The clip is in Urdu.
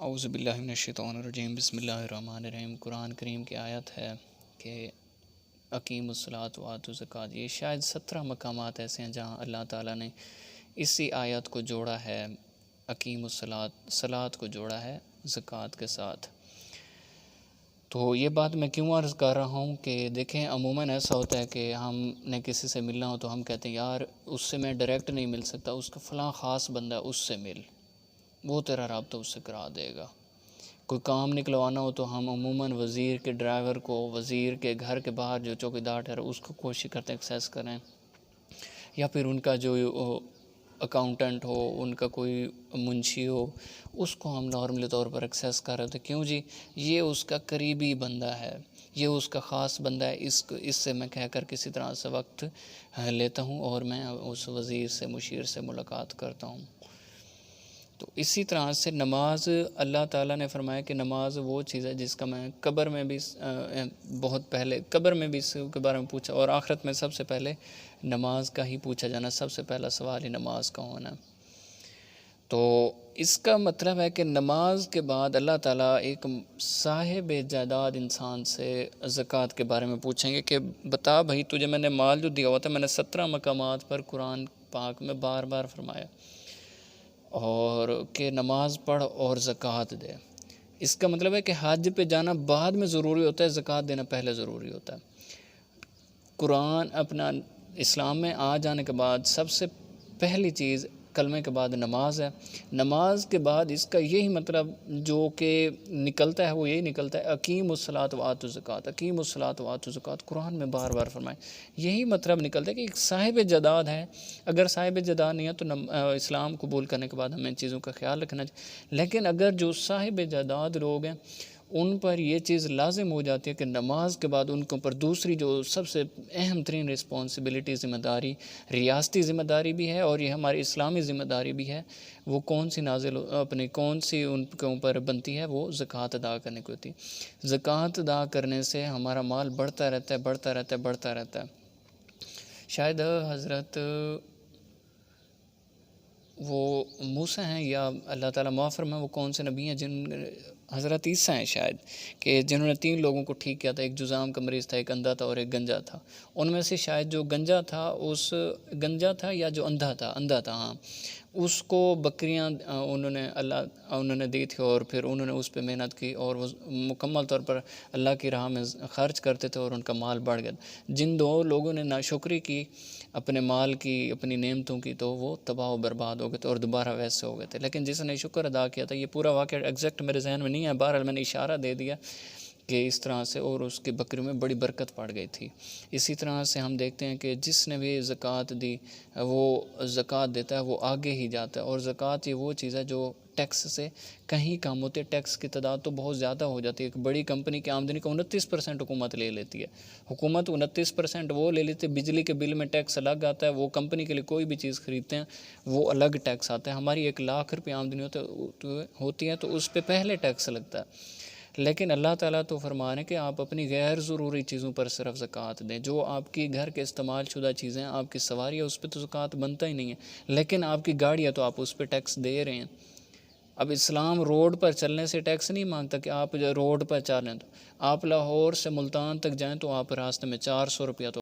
اعوذ باللہ من الشیطان الرجیم بسم اللہ الرحمن الرحیم۔ قرآن کریم کی آیت ہے کہ اقیموا الصلاۃ وآتوا الزکوٰۃ۔ یہ شاید 17 مقامات ایسے ہیں جہاں اللہ تعالیٰ نے اسی آیت کو جوڑا ہے، اقیموا الصلاۃ، صلاۃ کو جوڑا ہے زکوٰۃ کے ساتھ۔ تو یہ بات میں کیوں عرض کر رہا ہوں کہ دیکھیں عموماً ایسا ہوتا ہے کہ ہم نے کسی سے ملنا ہو تو ہم کہتے ہیں یار اس سے میں ڈائریکٹ نہیں مل سکتا، اس کا فلاں خاص بندہ ہے، اس سے مل، وہ تیرا رابطہ اس سے کرا دے گا۔ کوئی کام نکلوانا ہو تو ہم عموماً وزیر کے ڈرائیور کو، وزیر کے گھر کے باہر جو چوکیدار ٹھہرا اس کو کوشش کرتے ہیں ایکسیس کریں، یا پھر ان کا جو اکاؤنٹنٹ ہو، ان کا کوئی منشی ہو، اس کو ہم نارملی طور پر ایکسیس کر رہے تھے۔ کیوں جی؟ یہ اس کا قریبی بندہ ہے، یہ اس کا خاص بندہ ہے، اس سے میں کہہ کر کسی طرح سے وقت لیتا ہوں اور میں اس وزیر سے، مشیر سے ملاقات کرتا ہوں۔ تو اسی طرح سے نماز، اللہ تعالیٰ نے فرمایا کہ نماز وہ چیز ہے جس کا میں قبر میں بھی بہت پہلے قبر میں بھی اس کے بارے میں پوچھا، اور آخرت میں سب سے پہلے نماز کا ہی پوچھا جانا، سب سے پہلا سوال ہی نماز کا ہونا۔ تو اس کا مطلب ہے کہ نماز کے بعد اللہ تعالیٰ ایک صاحب جائیداد انسان سے زکوٰۃ کے بارے میں پوچھیں گے کہ بتا بھائی تجھے میں نے مال جو دیا ہوا تھا، میں نے 17 مقامات پر قرآن پاک میں بار بار فرمایا، اور کہ نماز پڑھ اور زکوٰۃ دے۔ اس کا مطلب ہے کہ حج پہ جانا بعد میں ضروری ہوتا ہے، زکوٰۃ دینا پہلے ضروری ہوتا ہے۔ قرآن اپنا اسلام میں آ جانے کے بعد سب سے پہلی چیز کلمے کے بعد نماز ہے۔ نماز کے بعد اس کا یہی مطلب جو کہ نکلتا ہے وہ یہی نکلتا ہے، اقیموا الصلاۃ وآتوا الزکوٰۃ، اقیموا الصلاۃ وآتوا الزکوٰۃ قرآن میں بار بار فرمائے۔ یہی مطلب نکلتا ہے کہ ایک صاحب جداد ہے، اگر صاحب جداد نہیں ہے تو اسلام قبول کرنے کے بعد ہمیں چیزوں کا خیال رکھنا چاہیے، لیکن اگر جو صاحب جداد لوگ ہیں ان پر یہ چیز لازم ہو جاتی ہے کہ نماز کے بعد ان کے اوپر دوسری جو سب سے اہم ترین رسپانسبلٹی، ذمہ داری، ریاستی ذمہ داری بھی ہے اور یہ ہماری اسلامی ذمہ داری بھی ہے۔ وہ کون سی کون سی ان کے اوپر بنتی ہے؟ وہ زکوٰۃ ادا کرنے کی ہوتی ہے۔ زکوٰۃ ادا کرنے سے ہمارا مال بڑھتا رہتا ہے، بڑھتا رہتا ہے، بڑھتا رہتا ہے۔ شاید حضرت وہ موسیٰ ہیں یا اللہ تعالیٰ معاف فرمائے وہ کون سے نبی ہیں، حضرت عیسیٰ ہیں شاید، کہ جنہوں نے 3 لوگوں کو ٹھیک کیا تھا، ایک جذام کا مریض تھا، ایک اندھا تھا اور ایک گنجا تھا۔ ان میں سے شاید جو گنجا تھا یا جو اندھا تھا ہاں، اس کو بکریاں انہوں نے دی تھی اور پھر انہوں نے اس پہ محنت کی اور وہ مکمل طور پر اللہ کی راہ میں خرچ کرتے تھے اور ان کا مال بڑھ گیا۔ جن 2 لوگوں نے ناشکری کی اپنے مال کی، اپنی نعمتوں کی، تو وہ تباہ و برباد ہو گئے تھے اور دوبارہ ویسے ہو گئے تھے۔ لیکن جس نے شکر ادا کیا تھا، یہ پورا واقعہ ایگزیکٹ میرے ذہن میں نہیں ہے، بہرحال میں نے اشارہ دے دیا کہ اس طرح سے، اور اس کی بکریوں میں بڑی برکت پڑ گئی تھی۔ اسی طرح سے ہم دیکھتے ہیں کہ جس نے بھی زکوٰۃ دی وہ زکوٰۃ دیتا ہے، وہ آگے ہی جاتا ہے، اور زکوٰۃ یہ وہ چیز ہے جو ٹیکس سے کہیں کم ہوتی ہے۔ ٹیکس کی تعداد تو بہت زیادہ ہو جاتی ہے، ایک بڑی کمپنی کی آمدنی کا 29% حکومت لے لیتی ہے۔ حکومت 29% وہ لے لیتی ہے، بجلی کے بل میں ٹیکس الگ آتا ہے، وہ کمپنی کے لیے کوئی بھی چیز خریدتے ہیں وہ الگ ٹیکس آتا ہے۔ ہماری 1,00,000 روپے آمدنی ہوتی ہے تو اس پہ پہلے ٹیکس لگتا ہے۔ لیکن اللہ تعالیٰ تو فرما رہے ہیں کہ آپ اپنی غیر ضروری چیزوں پر صرف زکوٰۃ دیں۔ جو آپ کی گھر کے استعمال شدہ چیزیں، آپ کی سواری ہے، اس پہ تو زکوٰۃ بنتا ہی نہیں ہے، لیکن آپ کی گاڑی ہے تو آپ اس پہ ٹیکس دے رہے ہیں۔ اب اسلام روڈ پر چلنے سے ٹیکس نہیں مانگتا کہ آپ روڈ پر چلیں، تو آپ لاہور سے ملتان تک جائیں تو آپ راستے میں 400 روپیہ تو